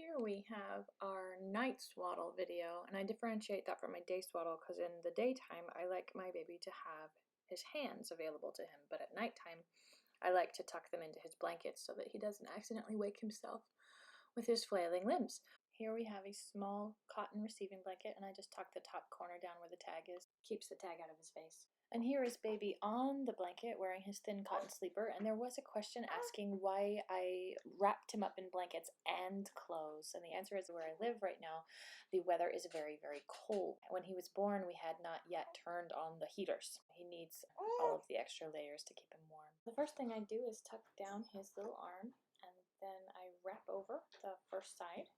Here we have our night swaddle video, and I differentiate that from my day swaddle because in the daytime I like my baby to have his hands available to him, but at nighttime I like to tuck them into his blankets so that he doesn't accidentally wake himself with his flailing limbs. Here we have a small cotton receiving blanket, and I just tuck the top corner down where the tag is. Keeps the tag out of his face. And here is baby on the blanket wearing his thin cotton sleeper, and there was a question asking why I wrapped him up in blankets and clothes, and the answer is where I live right now, the weather is very, very cold. When he was born, we had not yet turned on the heaters. He needs all of the extra layers to keep him warm. The first thing I do is tuck down his little arm, and then I wrap over the first side,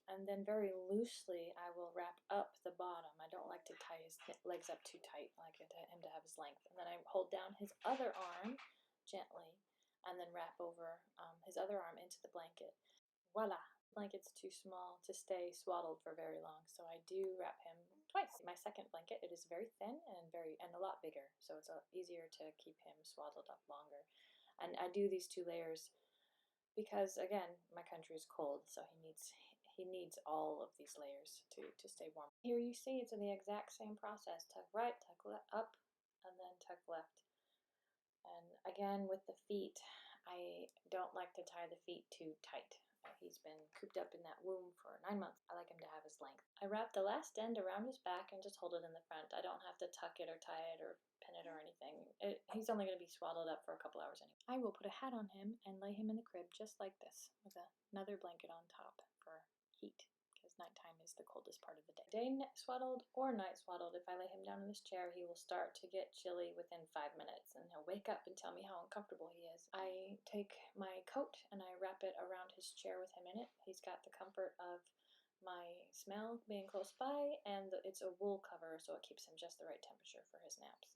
and then very loosely I will wrap up the bottom. I don't like to tie his legs up too tight. I like him to have his length. And then I hold down his other arm gently and then wrap over his other arm into the blanket. Voila! The blanket's too small to stay swaddled for very long, so I do wrap him twice. My second blanket, it is very thin and a lot bigger, so it's easier to keep him swaddled up longer. And I do these 2 layers because, again, my country is cold, so he needs all of these layers to stay warm. Here you see it's in the exact same process. Tuck right, tuck up, and then tuck left. And again, with the feet, I don't like to tie the feet too tight. He's been cooped up in that womb for 9 months. I like him to have his length. I wrap the last end around his back and just hold it in the front. I don't have to tuck it or tie it or pin it or anything. He's only going to be swaddled up for a couple hours anyway. I will put a hat on him and lay him in the crib just like this with another blanket on top for heat, because nighttime is the coldest part of the day. Day swaddled or night swaddled, if I lay him down in this chair, he will start to get chilly within 5 minutes, and he'll wake up and tell me how uncomfortable he is. I take my coat and I wrap it around his chair with him in it. He's got the comfort of my smell being close by, and it's a wool cover, so it keeps him just the right temperature for his naps.